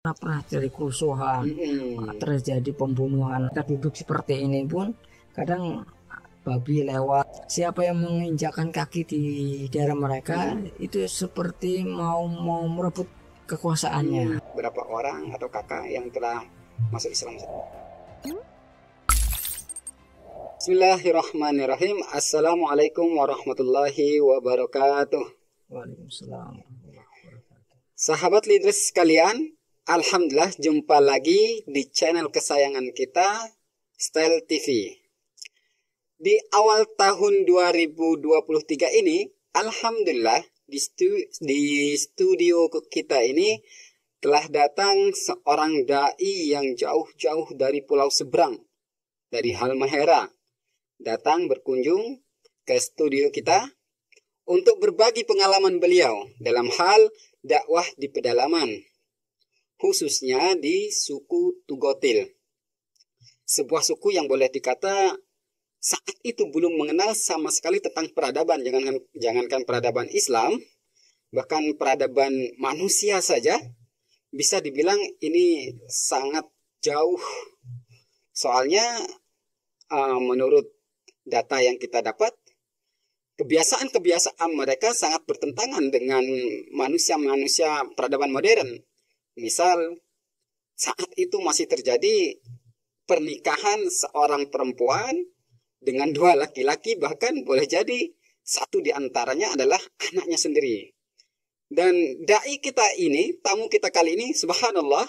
Pernah terjadi kerusuhan, terjadi pembunuhan. Kita duduk seperti ini pun kadang babi lewat. Siapa yang menginjakkan kaki di daerah mereka itu seperti mau merebut kekuasaannya. Berapa orang atau kakak yang telah masuk Islam? Bismillahirrahmanirrahim. Assalamualaikum warahmatullahi wabarakatuh. Waalaikumsalam. Sahabat leaders sekalian, alhamdulillah jumpa lagi di channel kesayangan kita, Style TV. Di awal tahun 2023 ini, alhamdulillah di studio kita ini telah datang seorang dai yang jauh-jauh dari pulau seberang, dari Halmahera, datang berkunjung ke studio kita untuk berbagi pengalaman beliau dalam hal dakwah di pedalaman, khususnya di suku Tugotil. Sebuah suku yang boleh dikata saat itu belum mengenal sama sekali tentang peradaban, jangankan peradaban Islam, bahkan peradaban manusia saja bisa dibilang ini sangat jauh. Soalnya menurut data yang kita dapat, kebiasaan-kebiasaan mereka sangat bertentangan dengan manusia-manusia peradaban modern. Misal, saat itu masih terjadi pernikahan seorang perempuan dengan dua laki-laki, bahkan boleh jadi satu di antaranya adalah anaknya sendiri. Dan dai kita ini, tamu kita kali ini, subhanallah,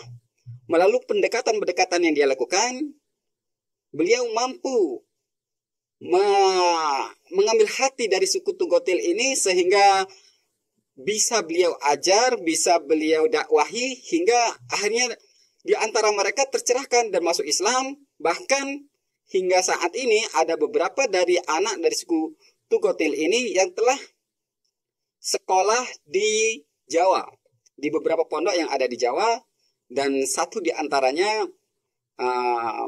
melalui pendekatan-pendekatan yang dia lakukan, beliau mampu mengambil hati dari suku Tugotil ini sehingga bisa beliau ajar, bisa beliau dakwahi, hingga akhirnya di antara mereka tercerahkan dan masuk Islam. Bahkan hingga saat ini ada beberapa dari anak dari suku Tugotil ini yang telah sekolah di Jawa, di beberapa pondok yang ada di Jawa, dan satu di antaranya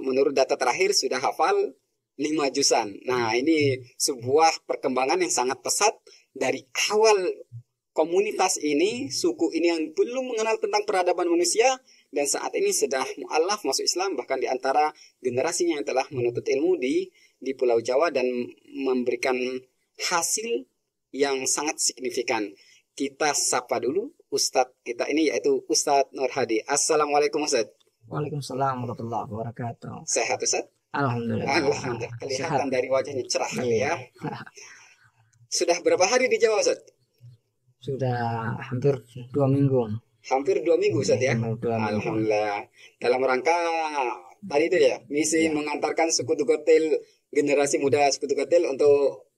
menurut data terakhir sudah hafal 5 juzan. Nah, ini sebuah perkembangan yang sangat pesat dari awal komunitas ini, suku ini yang belum mengenal tentang peradaban manusia, dan saat ini sudah mu'alaf masuk Islam, bahkan di antara generasinya yang telah menuntut ilmu di Pulau Jawa dan memberikan hasil yang sangat signifikan. Kita sapa dulu Ustadz kita ini, yaitu Ustadz Nur Hadi. Assalamualaikum Ustadz. Waalaikumsalam warahmatullahi wabarakatuh. Sehat Ustadz? Alhamdulillah. Alhamdulillah. Kelihatan dari wajahnya cerah Iya. ya. Sudah berapa hari di Jawa Ustadz? Sudah hampir 2 minggu. Hampir 2 minggu Ustadz ya. Hampir 2 minggu. Alhamdulillah. Dalam rangka tadi itu ya, misi mengantarkan suku Tugotil, generasi muda suku Tugotil untuk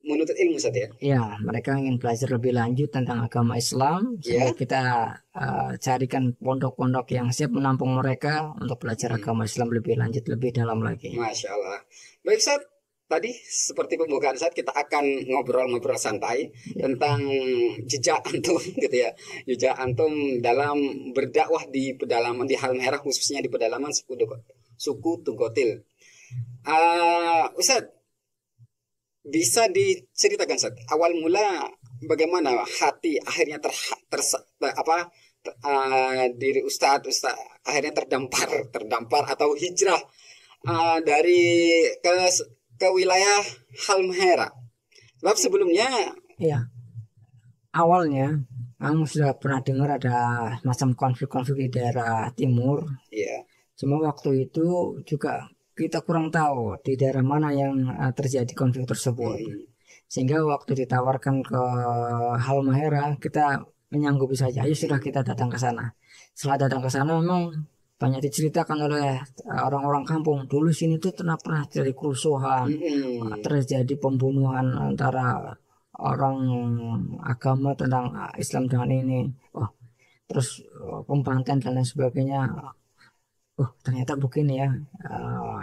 menuntut ilmu Ustadz ya. Ya, mereka ingin belajar lebih lanjut tentang agama Islam. Sehingga kita carikan pondok-pondok yang siap menampung mereka untuk belajar agama Islam lebih lanjut, lebih dalam lagi. Masya Allah. Baik Ustadz, tadi seperti pembukaan saat kita akan ngobrol-ngobrol santai tentang jejak antum gitu ya. Jejak antum dalam berdakwah di pedalaman, di Halmahera, khususnya di pedalaman suku Tugotil. Ustadz, bisa diceritakan Ustaz, awal mula bagaimana hati akhirnya diri Ustaz akhirnya terdampar atau hijrah dari ke wilayah Halmahera. Sebab sebelumnya awalnya kamu sudah pernah dengar ada macam konflik-konflik di daerah timur. Cuma waktu itu juga kita kurang tahu di daerah mana yang terjadi konflik tersebut. Sehingga waktu ditawarkan ke Halmahera, kita menyanggupi saja. Ayo sudah kita datang ke sana. Setelah datang ke sana memang banyak diceritakan oleh orang-orang kampung. Dulu sini tuh pernah terjadi kerusuhan, terjadi pembunuhan antara orang agama tentang Islam dengan ini. Terus pembantaian dan lain sebagainya. Ternyata begini ya.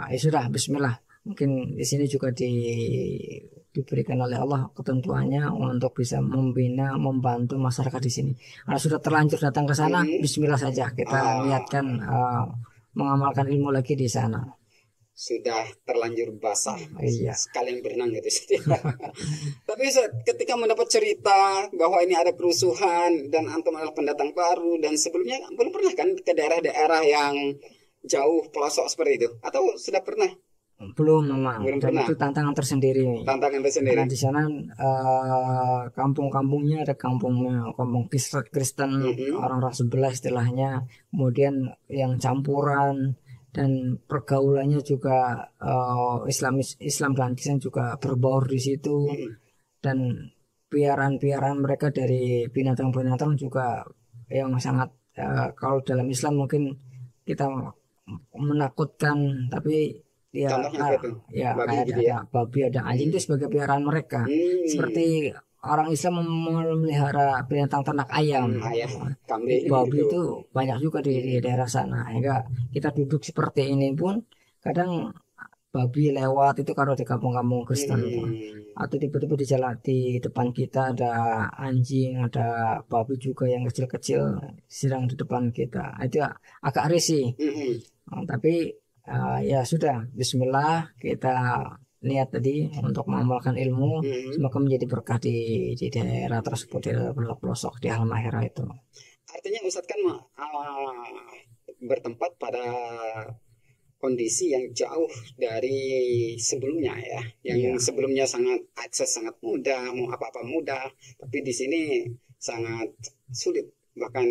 Ya sudah, Bismillah. Mungkin di sini juga diberikan oleh Allah ketentuannya untuk bisa membina, membantu masyarakat di sini. Kalau sudah terlanjur datang ke sana, Bismillah saja kita niatkan mengamalkan ilmu lagi di sana. sudah terlanjur basah, Iya. sekalian berenang gitu. Tapi Ustaz, ketika mendapat cerita bahwa ini ada kerusuhan dan antum adalah pendatang baru dan sebelumnya belum pernah kan ke daerah-daerah yang jauh pelosok seperti itu, atau sudah pernah? Belum memang, Belum dan pernah. itu tantangan tersendiri. Tantangan Karena tersendiri. di sana kampung-kampungnya ada kampung Kristen, Mhm. orang-orang sebelah istilahnya, kemudian yang campuran dan pergaulannya juga Islam dan Kristen juga berbaur di situ, Mhm. dan piaraan-piaraan mereka dari binatang-binatang juga yang sangat kalau dalam Islam mungkin kita menakutkan, tapi ya Contohnya apa itu? ya Babi kayak gitu ya. ada babi, ada anjing itu sebagai piaraan mereka. Hmm. Seperti orang Islam memelihara binatang ternak ayam. Ayam, kambing Babi gitu. itu banyak juga di daerah sana. Hingga kita duduk seperti ini pun kadang babi lewat itu kalau di kampung-kampung Kristen itu. Atau tiba-tiba di jalan di depan kita ada anjing, ada babi juga yang kecil-kecil sedang di depan kita. Itu agak risih. Mhm. Tapi ya sudah, Bismillah, kita niat tadi untuk mengamalkan ilmu, Mhm. semoga menjadi berkah di daerah tersebut, di pelosok di Halmahera itu. Artinya Ustadz kan bertempat pada kondisi yang jauh dari sebelumnya ya, yang Iya, sebelumnya sangat akses sangat mudah, mau apa-apa mudah, tapi di sini sangat sulit, bahkan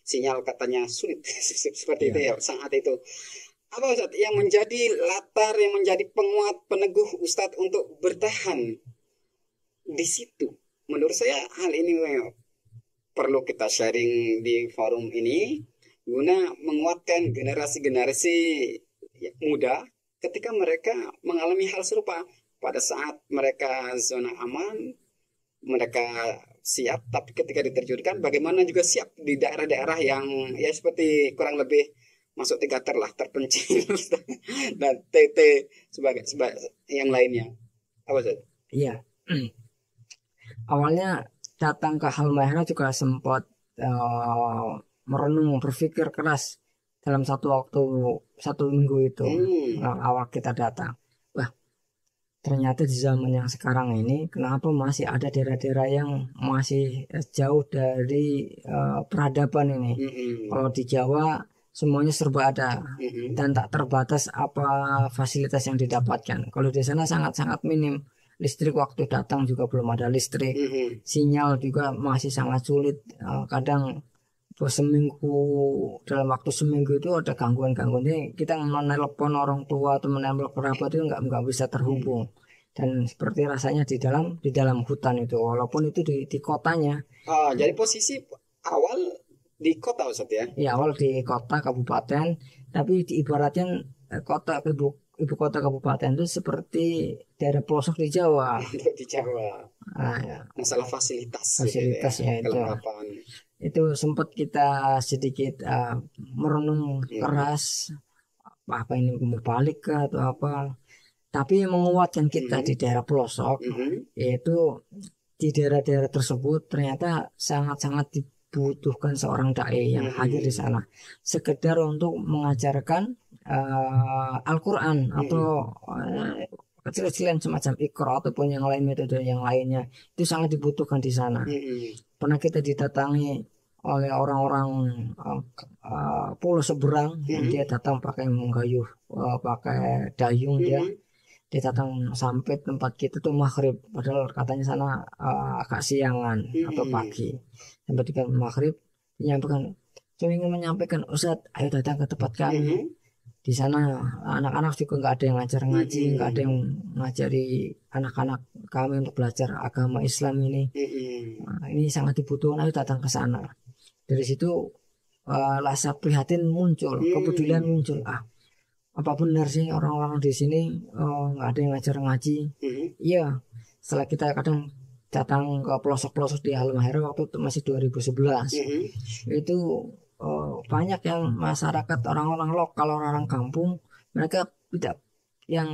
sinyal katanya sulit seperti itu iya. ya, sangat itu. Apa Ustadz yang menjadi latar, yang menjadi penguat peneguh Ustadz untuk bertahan di situ? Menurut saya hal ini perlu kita sharing di forum ini guna menguatkan generasi-generasi muda ketika mereka mengalami hal serupa. Pada saat mereka zona aman, mereka siap, tapi ketika diterjunkan bagaimana juga siap di daerah-daerah yang ya seperti kurang lebih masuk 3 lah, terpencil dan TT sebagai yang lainnya. Apa sih? Iya. Awalnya datang ke Halmahera juga sempat merenung, berpikir keras dalam satu waktu, 1 minggu itu. Hmm. Awal kita datang. Wah, ternyata di zaman yang sekarang ini, kenapa masih ada daerah-daerah yang masih jauh dari peradaban ini? Mm-mm. Kalau di Jawa semuanya serba ada Mm-mm. dan tak terbatas apa fasilitas yang didapatkan. Kalau di sana sangat-sangat minim. Listrik waktu datang juga belum ada listrik. Mm-mm. Sinyal juga masih sangat sulit. Kadang seminggu, dalam waktu seminggu itu ada gangguan-gangguan. Jadi kita menelpon orang tua atau menelpon kerabat itu nggak bisa terhubung. Dan seperti rasanya di dalam hutan itu, walaupun itu di kotanya. Jadi posisi awal di kota Ustadz ya? Ya awal di kota kabupaten, tapi diibaratkan kota ibu kota kabupaten itu seperti daerah pelosok di Jawa. Untuk di Jawa. Ya, Masalah fasilitas gitu ya, fasilitasnya kelengkapan. itu sempat kita sedikit merenung Mm-mm. keras, apa ini mau balik kah atau apa. Tapi yang menguatkan kita di Mm-mm. daerah pelosok, Mm-mm. yaitu di daerah-daerah tersebut ternyata sangat-sangat dibutuhkan seorang dai yang hadir di Mm-mm. sana, sekedar untuk mengajarkan Al-Quran atau Mm-mm. kecil-kecilan semacam Iqra ataupun yang lain, metode yang lainnya itu sangat dibutuhkan di sana. Mm-mm. Pernah kita didatangi oleh orang-orang pulau seberang yang Mm-mm. dia datang pakai menggayuh, pakai dayung, dia Mm-mm. dia datang sampai tempat kita tuh maghrib, padahal katanya sana agak siangan atau Mm-mm. pagi. Sampai di maghrib menyampaikan, saya ingin menyampaikan, Ustadz, ayo datang ke tempat kami. Mm-mm. Di sana anak-anak juga nggak ada yang ngajar ngaji, nggak ada yang Mm-mm. ngajari anak-anak kami untuk belajar agama Islam ini. Mm-mm. Ini sangat dibutuhkan, ayo datang ke sana. Dari situ rasa prihatin muncul, kepedulian Mm-mm. muncul. Apa benar sih orang-orang di sini nggak ada yang ngajar ngaji? Mm-mm. Iya, setelah kita kadang datang ke pelosok-pelosok di Halmahera waktu itu masih 2011, Mm-mm. itu banyak yang masyarakat, orang-orang lokal, orang-orang kampung, mereka tidak yang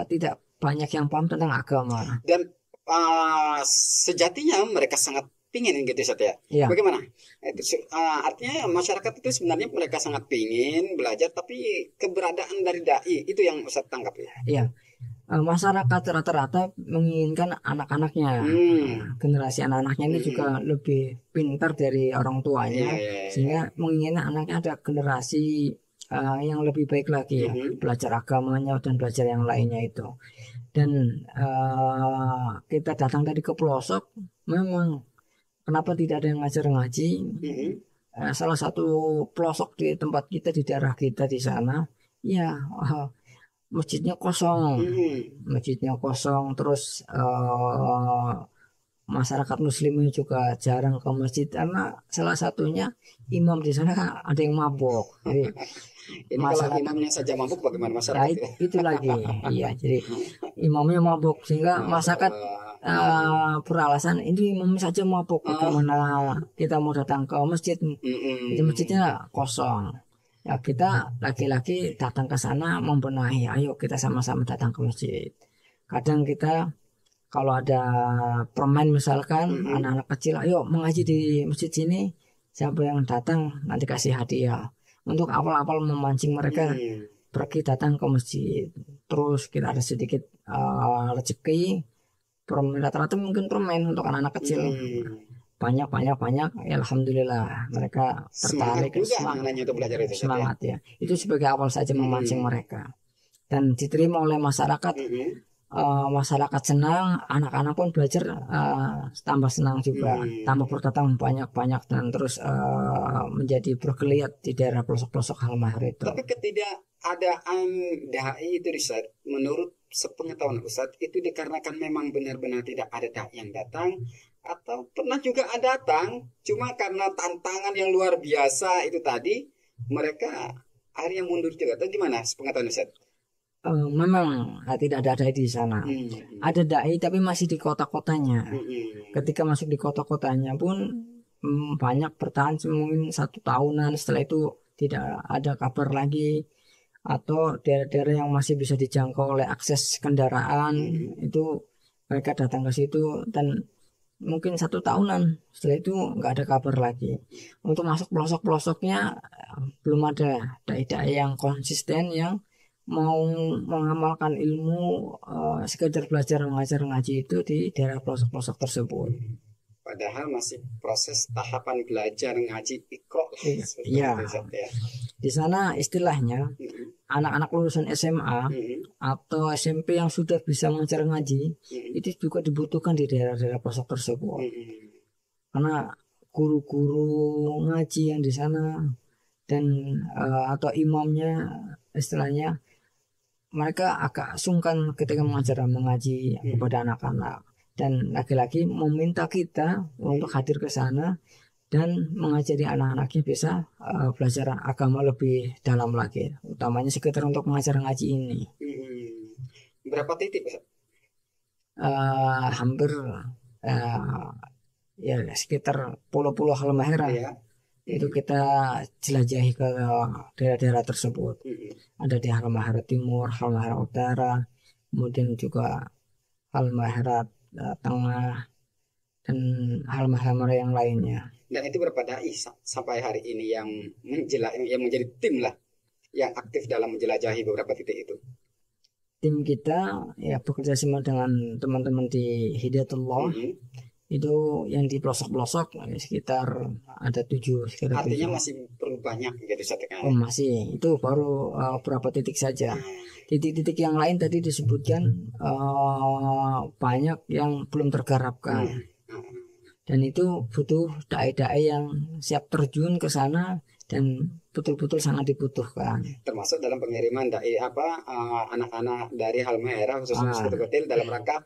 tidak banyak yang paham tentang agama. Dan sejatinya mereka sangat pingin gitu Ustaz ya. Iya. Bagaimana? Artinya masyarakat itu sebenarnya mereka sangat pingin belajar, tapi keberadaan dari dai itu yang Ustaz tangkap ya. Iya. Masyarakat rata-rata menginginkan anak-anaknya, generasi anak-anaknya ini juga lebih pintar dari orang tuanya, sehingga menginginkan anaknya ada generasi yang lebih baik lagi ya, belajar agamanya dan belajar yang lainnya itu. Dan kita datang tadi ke pelosok, memang kenapa tidak ada yang ngajar ngaji? Salah satu pelosok di tempat kita, di daerah kita di sana, ya masjidnya kosong, terus masyarakat muslimnya juga jarang ke masjid karena salah satunya imam di sana ada yang mabuk. Jadi ini kalau imamnya saja mabuk bagaimana masyarakat? Ya, itu lagi, iya. Jadi imamnya mabuk sehingga masyarakat beralasan ini imam saja mabuk, bagaimana kita mau datang ke masjid? Jadi masjidnya kosong. Ya kita laki-laki datang ke sana membenahi, ayo kita sama-sama datang ke masjid. Kadang kita kalau ada permen misalkan, anak-anak kecil, ayo mengaji di masjid sini, siapa yang datang nanti kasih hadiah. Untuk awal-awal memancing mereka pergi datang ke masjid. Terus kita ada sedikit rezeki, permen rata-rata mungkin permen untuk anak-anak kecil. Banyak ya, alhamdulillah mereka tertarik, semangat ya. Itu sebagai awal saja memancing mereka dan diterima oleh masyarakat. Masyarakat senang, anak-anak pun belajar tambah senang juga, tambah berdatang banyak dan terus menjadi bergeliat di daerah pelosok-pelosok Halmahera itu. Tapi ketidakadaan dai itu Ustaz, menurut sepengetahuan Ustaz, itu dikarenakan memang benar-benar tidak ada dai yang datang, atau pernah juga ada datang, cuma karena tantangan yang luar biasa itu tadi, mereka akhirnya mundur juga. Atau gimana sepengetahuan Ustaz? Memang tidak ada dai di sana. Ada dai tapi masih di kota-kotanya. Ketika masuk di kota-kotanya pun banyak bertahan mungkin 1 tahunan, setelah itu tidak ada kabar lagi. Atau daerah-daerah yang masih bisa dijangkau oleh akses kendaraan, itu mereka datang ke situ dan mungkin 1 tahunan, setelah itu nggak ada kabar lagi. Untuk masuk pelosok-pelosoknya belum ada dai-dai yang konsisten yang mau mengamalkan ilmu sekedar belajar mengajar ngaji itu di daerah pelosok-pelosok tersebut. Padahal masih proses tahapan belajar ngaji Iqra. Iya. Di sana istilahnya anak-anak lulusan SMA atau SMP yang sudah bisa mengajar ngaji itu juga dibutuhkan di daerah-daerah pelosok tersebut. Karena guru-guru ngaji yang di sana dan atau imamnya istilahnya mereka agak sungkan ketika mengaji kepada anak-anak, dan laki-laki meminta kita untuk hadir ke sana dan mengajari anak-anaknya bisa belajar agama lebih dalam lagi, utamanya sekitar untuk mengajar ngaji ini. Berapa titik Pak? Hampir ya sekitar pulau-pulau Halmahera. Itu kita jelajahi ke daerah-daerah tersebut. Ada di Halmahera Timur, Halmahera Utara, kemudian juga Halmahera Tengah dan Halmahera yang lainnya. Dan itu berapa dai sampai hari ini yang menjadi tim lah yang aktif dalam menjelajahi beberapa titik itu? Tim kita ya bekerja sama dengan teman-teman di Hidayatullah. Itu yang di pelosok-pelosok sekitar ada 7. Artinya masih perlu banyak gitu Ustaz. Masih, itu baru berapa titik saja. Titik-titik yang lain tadi disebutkan banyak yang belum tergarapkan. Dan itu butuh dai-dai yang siap terjun ke sana dan betul-betul sangat dibutuhkan. Termasuk dalam pengiriman dai anak-anak dari Halmahera khususnya Sekutu Kotil dalam rangka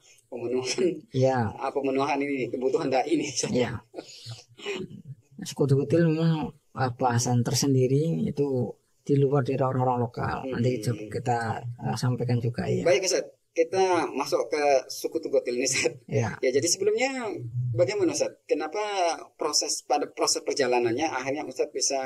pemenuhan ini kebutuhan dai ini. Ya. Sekutu Kotil memang bahasan tersendiri, itu di luar dari orang-orang lokal. Nanti kita sampaikan juga ya. Baik Ustaz, kita masuk ke suku Tugotil ini Ustaz. Ya, jadi sebelumnya bagaimana Ustaz? Kenapa pada proses perjalanannya akhirnya Ustaz bisa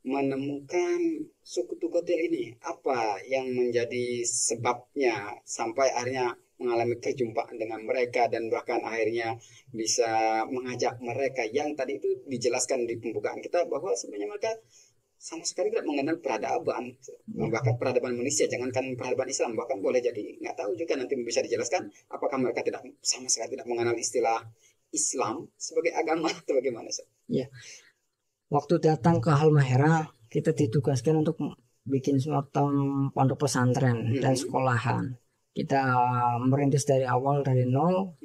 menemukan suku Tugotil ini? Apa yang menjadi sebabnya sampai akhirnya mengalami perjumpaan dengan mereka, dan bahkan akhirnya bisa mengajak mereka yang tadi itu dijelaskan di pembukaan kita bahwa sebenarnya mereka sama sekali tidak mengenal peradaban, bahkan peradaban Indonesia, jangankan peradaban Islam, bahkan boleh jadi nggak tahu juga, nanti bisa dijelaskan apakah mereka tidak sama sekali tidak mengenal istilah Islam sebagai agama atau bagaimana sih? Ya, waktu datang ke Halmahera kita ditugaskan untuk bikin semacam pondok pesantren dan sekolahan. Kita merintis dari awal dari nol.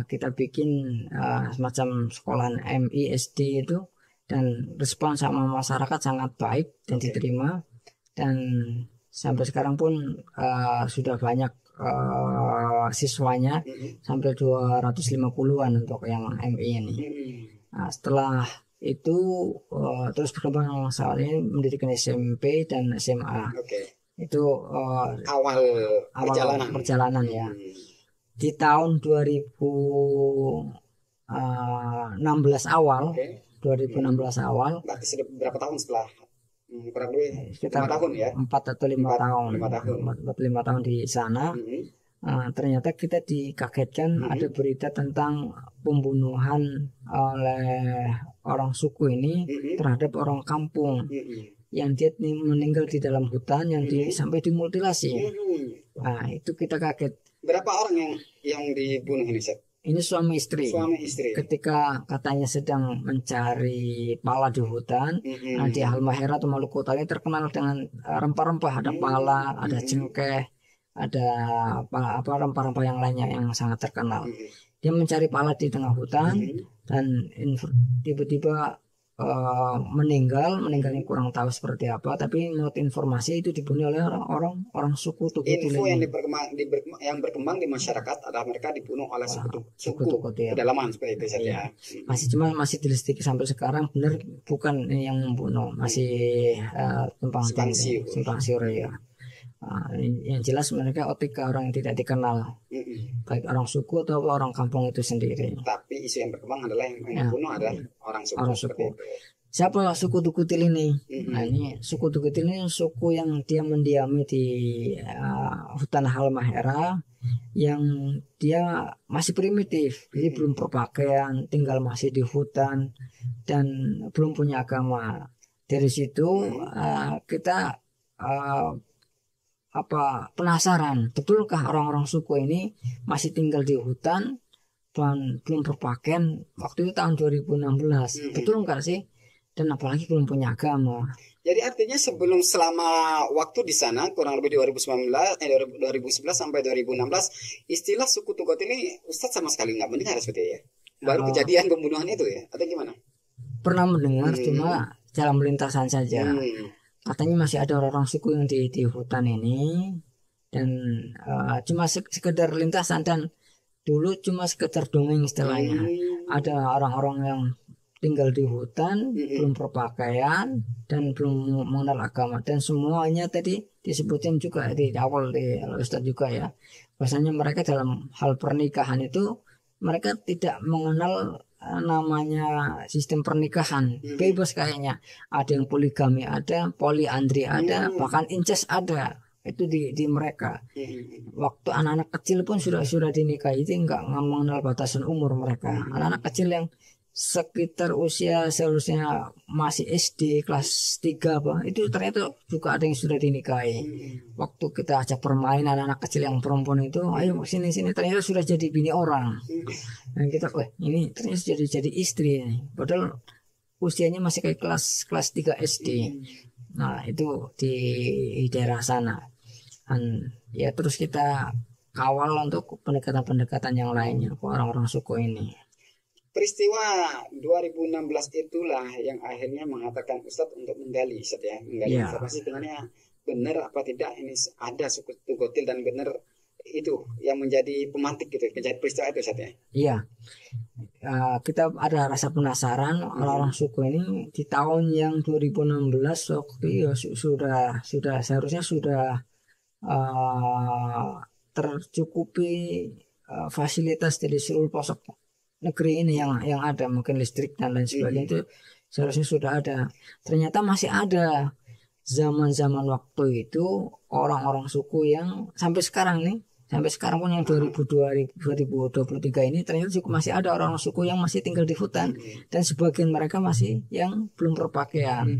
Kita bikin semacam sekolahan MI SD itu, dan respon sama masyarakat sangat baik dan diterima, dan sampai sekarang pun sudah banyak siswanya, sampai 250-an untuk yang MI ini. Setelah itu terus berkembang, saat ini mendirikan SMP dan SMA. Itu awal perjalanan ya. Di tahun 2016 awal, 2016 awal. Berarti sudah berapa tahun setelah? Kurang lebih sekitar 5 tahun ya? 4 atau 5 tahun. 5 tahun di sana. Ternyata kita dikagetkan ada berita tentang pembunuhan oleh orang suku ini terhadap orang kampung, yang dia meninggal di dalam hutan, yang sampai dimutilasi. Nah, itu kita kaget. Berapa orang yang dibunuh ini, Seth? Ini suami istri. Ketika katanya sedang mencari pala di hutan, di Halmahera atau Maluku Utara ini terkenal dengan rempah-rempah. Ada pala, ada cengkeh, ada apa rempah-rempah yang lainnya yang sangat terkenal. Dia mencari pala di tengah hutan, dan tiba-tiba meninggalnya kurang tahu seperti apa, tapi menurut informasi itu dibunuh oleh orang suku Tukutil. Info yang berkembang di masyarakat adalah mereka dibunuh oleh suku pedalaman seperti itu saja. Masih diselidiki sampai sekarang benar bukan yang membunuh, masih simpang siur ya. Yang jelas mereka otika orang yang tidak dikenal, baik orang suku atau orang kampung itu sendiri. Tapi isu yang berkembang adalah yang membunuh adalah orang suku. Siapa suku Tukutil ini? Nah, ini suku Tukutil ini suku yang dia mendiami di hutan Halmahera, yang dia masih primitif, jadi belum berpakaian, tinggal masih di hutan, dan belum punya agama. Dari situ kita penasaran, betulkah orang-orang suku ini masih tinggal di hutan dan belum berpakaian waktu itu tahun 2016? Betul enggak sih? Dan apalagi belum punya agama. Jadi artinya selama waktu di sana kurang lebih 2011 sampai 2016, istilah suku Tugot ini Ustadz sama sekali nggak mendengar seperti ya. Baru kejadian pembunuhan itu ya, atau gimana? Pernah mendengar, cuma dalam lintasan saja. Katanya masih ada orang-orang suku yang di hutan ini, dan cuma sekedar lintasan, dan dulu cuma sekedar dongeng istilahnya. Ada orang-orang yang tinggal di hutan, belum berpakaian dan belum mengenal agama, dan semuanya tadi disebutin juga di awal di Ustadz juga ya, bahwasanya mereka dalam hal pernikahan itu mereka tidak mengenal namanya sistem pernikahan, bebas kayaknya. Ada yang poligami, ada poliandri, ada bahkan incest ada. Itu di mereka. Waktu anak-anak kecil pun sudah dinikahi, itu nggak mengenal batasan umur mereka. Anak-anak kecil yang sekitar usia seharusnya masih SD kelas 3 itu ternyata juga ada yang sudah dinikahi. Waktu kita ajak bermain anak-anak kecil yang perempuan itu, ayo sini ternyata sudah jadi bini orang. Dan kita ini ternyata jadi istri ini. Padahal usianya masih kayak kelas 3 SD. Nah, itu di daerah sana. Dan ya terus kita kawal untuk pendekatan-pendekatan yang lainnya ke orang-orang suku ini. Peristiwa 2016 itulah yang akhirnya mengatakan Ustadz untuk menggali informasi sebenarnya benar apa tidak ini ada suku Tugotil, dan benar itu yang menjadi pemantik gitu, menjadi peristiwa itu Ustadz ya. Iya. Kita ada rasa penasaran orang-orang suku ini di tahun yang 2016 waktu ya sudah seharusnya sudah tercukupi fasilitas dari seluruh pelosok negeri ini yang ada, mungkin listrik dan lain sebagainya itu seharusnya sudah ada. Ternyata masih ada zaman-zaman waktu itu orang-orang suku yang sampai sekarang nih Sampai sekarang pun yang 2023 ini ternyata juga masih ada orang suku yang masih tinggal di hutan, dan sebagian mereka masih yang belum berpakaian.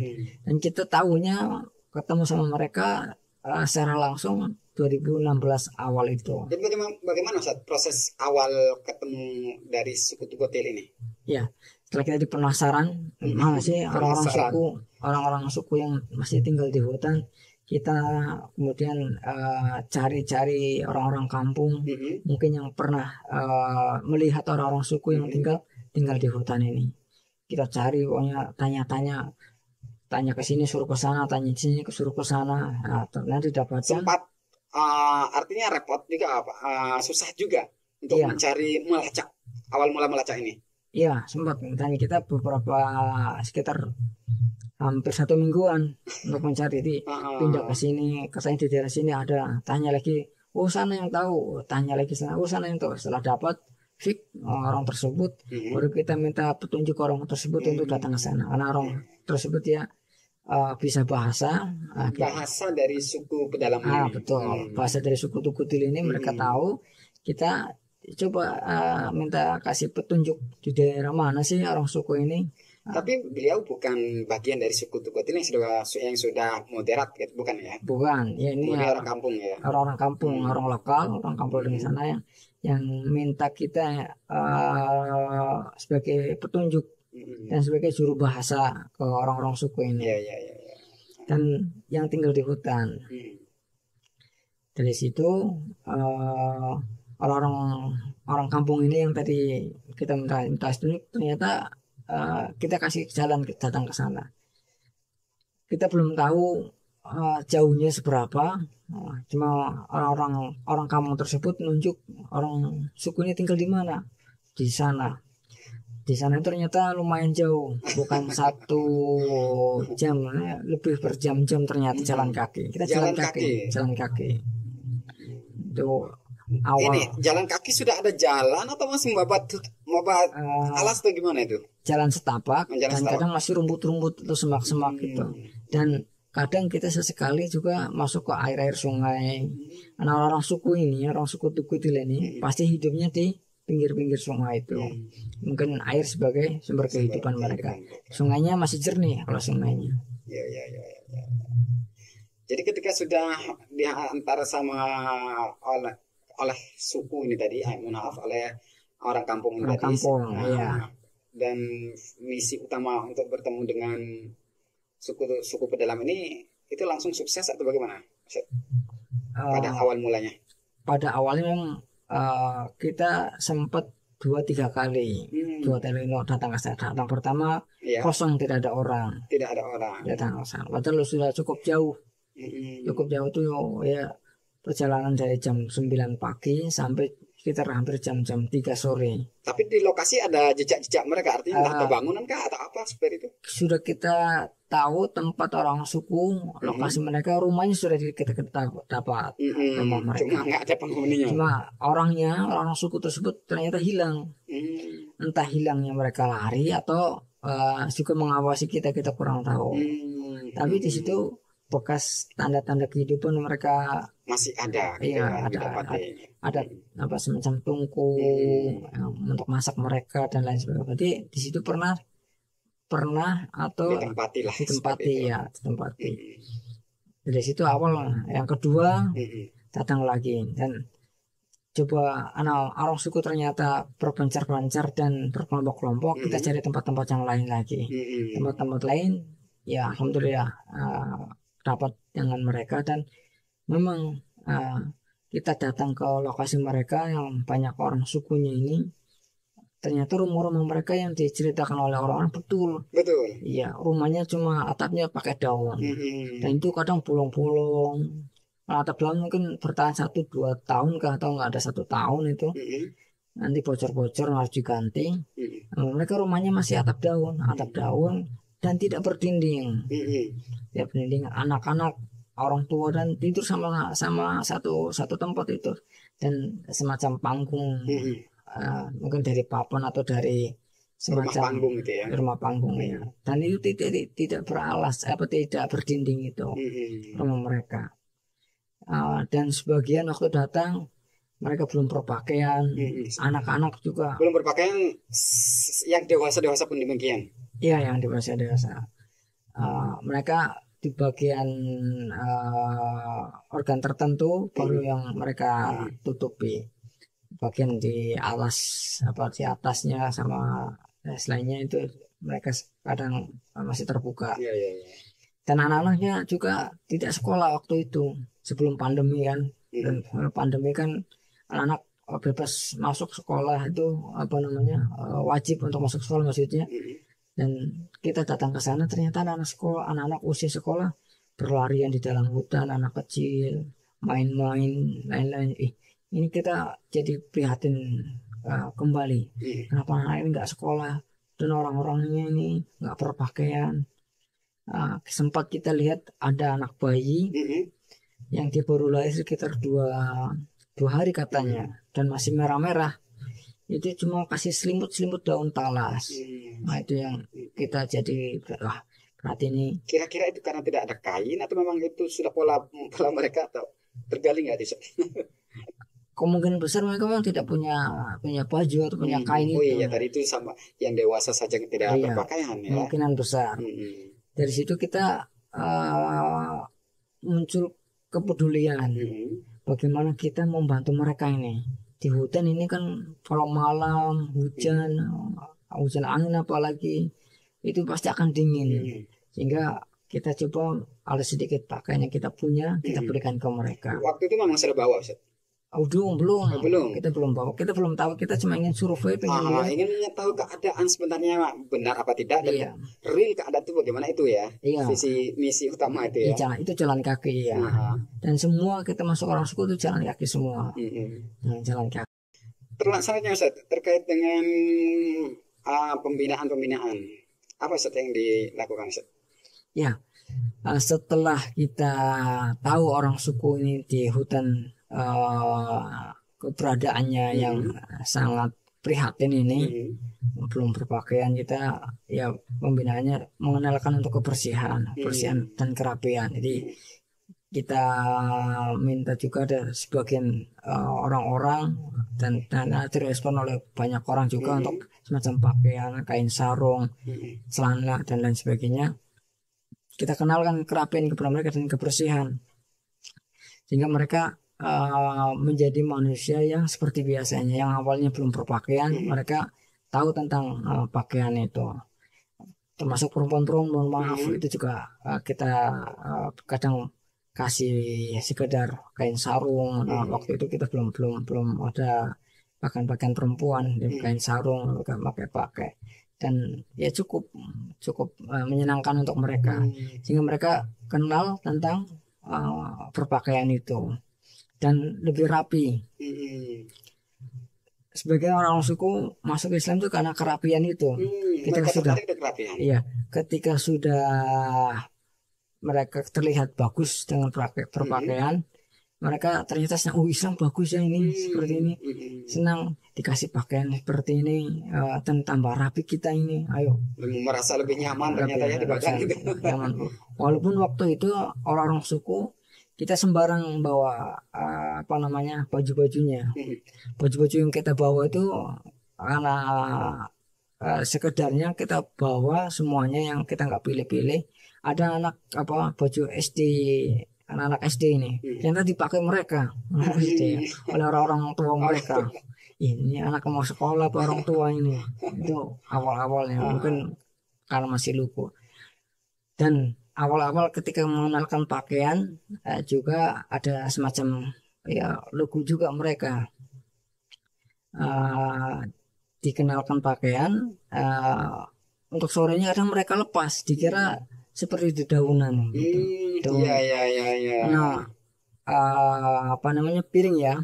Dan kita tahunya ketemu sama mereka secara langsung 2016 awal itu. Jadi bagaimana Ustaz, proses awal ketemu dari suku Tugotil ini? Ya, setelah kita penasaran mana sih orang-orang suku yang masih tinggal di hutan, kita kemudian cari-cari orang-orang kampung, mungkin yang pernah melihat orang-orang suku yang tinggal di hutan ini. Kita cari, pokoknya tanya ke sini suruh ke sana, tanya ke sini suruh ke sana. Nah, ternyata didapatkan. Sempat artinya repot juga, susah juga untuk mencari melacak awal mula melacak ini. Iya, sempat tanya kita beberapa sekitar hampir 1 mingguan untuk mencari. Pindah ke sini, di daerah sini ada, tanya lagi, oh sana yang tahu, tanya lagi sana, oh sana yang tahu. Setelah dapat fix orang tersebut, baru kita minta petunjuk orang tersebut untuk datang ke sana, karena orang tersebut ya bisa bahasa dari suku pedalaman ini. Betul, bahasa dari suku Tugotil ini mereka tahu. Kita coba minta kasih petunjuk di daerah mana sih orang suku ini. Tapi beliau bukan bagian dari suku Tugotil yang sudah moderat, gitu, bukan ya? Bukan, ya ini orang kampung ya. Orang kampung, orang lokal, orang kampung di sana yang minta kita sebagai petunjuk dan sebagai juru bahasa ke orang-orang suku ini. Dan yang tinggal di hutan. Dari situ orang kampung ini yang tadi kita minta itu, ternyata kita kasih jalan datang ke sana. Kita belum tahu jauhnya seberapa, cuma orang kampung tersebut nunjuk orang suku ini tinggal di mana, di sana. Di sana ternyata lumayan jauh, bukan 1 jam, lebih berjam-jam ternyata jalan kaki. Kita jalan kaki. Itu awal. Ini jalan kaki sudah ada jalan atau masih membabat alas atau gimana itu? Jalan setapak, dan kadang masih rumput-rumput atau semak-semak gitu. Dan kadang kita sesekali juga masuk ke air-air sungai. Karena orang suku ini, orang suku Tugotil ini pasti hidupnya di pinggir-pinggir sungai itu. Mungkin air sebagai sumber kehidupan mereka. Sungainya masih jernih kalau sungainya. Ya. Jadi ketika sudah diantar sama oleh suku ini tadi, oleh orang kampung ini tadi. Dan misi utama untuk bertemu dengan suku pedalam ini itu langsung sukses atau bagaimana? Pada awal mulanya. Pada awalnya memang kita sempat 2-3 kali datang ke sana. Datang pertama kosong, tidak ada orang. Datang ke sana. Padahal sudah cukup jauh. Cukup jauh itu ya, perjalanan dari jam 9 pagi sampai sekitar hampir jam 3 sore. Tapi di lokasi ada jejak-jejak mereka, artinya entah bangunan kah atau apa seperti itu? Sudah kita tahu tempat orang suku, lokasi mereka, rumahnya sudah kita dapat. Rumah mereka. Cuma nggak ada penghuninya. Cuma orang suku tersebut ternyata hilang. Entah hilangnya mereka lari atau juga mengawasi kita kurang tahu. Tapi di situ bekas tanda-tanda kehidupan mereka masih ada. Iya, ada apa semacam tungku untuk masak mereka dan lain sebagainya. Jadi di situ pernah atau ditempati. Dari situ awal. Yang kedua datang lagi dan coba orang suku ternyata berpencar-pencar dan berkelompok-kelompok. Kita cari tempat-tempat yang lain lagi. Tempat-tempat lain ya alhamdulillah dapat dengan mereka, dan memang kita datang ke lokasi mereka yang banyak orang sukunya ini. Ternyata rumah-rumah mereka yang diceritakan oleh orang-orang betul. Iya, rumahnya cuma atapnya pakai daun. Dan itu kadang bolong-bolong. Atap daun mungkin bertahan 1-2 tahun atau nggak ada 1 tahun itu. Nanti bocor-bocor harus diganti. Mereka rumahnya masih atap daun dan tidak berdinding. Tidak berdinding. Anak-anak, orang tua dan tidur sama satu tempat itu, dan semacam panggung. Mungkin dari papan atau dari semacam rumah panggung ya. Dan itu tidak beralas, tidak berdinding itu rumah mereka. Dan sebagian waktu datang mereka belum berpakaian, anak-anak juga belum berpakaian, yang dewasa pun demikian. Iya, yang dewasa. Mereka di bagian organ tertentu baru yang mereka tutupi, bagian di di atasnya sama selainnya itu mereka kadang masih terbuka. Dan anak-anaknya juga tidak sekolah waktu itu sebelum pandemi kan. Dan pandemi kan anak-anak bebas masuk sekolah itu wajib untuk masuk sekolah maksudnya. Dan kita datang ke sana ternyata anak-anak usia sekolah berlarian di dalam hutan, anak kecil main-main lain-lain. Ini kita jadi prihatin kembali. Kenapa anak ini nggak sekolah dan orang-orangnya ini nggak berpakaian. Sempat kita lihat ada anak bayi yang dia baru lahir sekitar dua hari katanya dan masih merah-merah. Itu cuma kasih selimut daun talas. Nah itu yang kita jadi berarti ini. Kira-kira itu karena tidak ada kain atau memang itu sudah pola mereka atau tergali nggak di sana? Kemungkinan besar mereka memang tidak punya baju atau punya kain itu. Oh iya, tadi itu sama yang dewasa saja yang tidak berpakaian ya. Kemungkinan besar. Dari situ kita muncul kepedulian. Bagaimana kita membantu mereka ini. Di hutan ini kan kalau malam hujan angin apalagi itu pasti akan dingin, sehingga kita coba ada sedikit pakaian yang kita punya kita berikan ke mereka. Waktu itu memang sudah bawa Ustaz? Belum. Kita belum bawa, kita belum tahu, kita cuma ingin survei, ingin tahu keadaan sebenarnya benar apa tidak dan real keadaan itu bagaimana itu ya. Visi misi utama itu ya. Itu jalan kaki ya. Dan semua kita masuk orang suku itu jalan kaki semua. Jalan kaki. Terlaksananya Ustaz terkait dengan pembinaan apa Ustaz yang dilakukan Ustaz? Ya, setelah kita tahu orang suku ini di hutan keberadaannya yang sangat prihatin ini, belum berpakaian, kita ya pembinaannya mengenalkan untuk kebersihan dan kerapian. Jadi kita minta juga ada sebagian orang-orang dan direspon oleh banyak orang juga untuk semacam pakaian, kain sarung, celana dan lain sebagainya. Kita kenalkan kerapian kepada mereka dan kebersihan sehingga mereka menjadi manusia yang seperti biasanya, yang awalnya belum berpakaian. Mereka tahu tentang pakaian itu, termasuk perempuan-perempuan. Mohon maaf, itu juga kita kadang kasih sekedar kain sarung. Waktu itu kita belum ada pakaian perempuan, kain sarung pakai dan ya cukup menyenangkan untuk mereka, sehingga mereka kenal tentang berpakaian itu dan lebih rapi. Sebagai orang suku masuk Islam itu karena kerapian itu. Ketika sudah mereka terlihat bagus dengan berpakaian, mereka ternyata senang. Islam bagus ya ini, seperti ini. Senang dikasih pakaian seperti ini, dan tambah rapi kita ini. Ayo. Merasa lebih nyaman ternyata ya di bagian itu. Walaupun waktu itu orang-orang suku kita sembarang bawa baju-bajunya. Baju-baju yang kita bawa itu karena sekedarnya kita bawa semuanya, yang kita nggak pilih-pilih. Ada baju SD, anak-anak SD ini ternyata dipakai mereka oleh orang-orang tua mereka. Ini anak mau sekolah apa orang tua ini. Itu awal-awalnya mungkin karena masih lugu. Dan awal-awal ketika mengenalkan pakaian juga ada semacam lugu juga mereka. Dikenalkan pakaian, untuk sorenya kadang mereka lepas, dikira seperti dedaunan gitu. Nah, piring ya.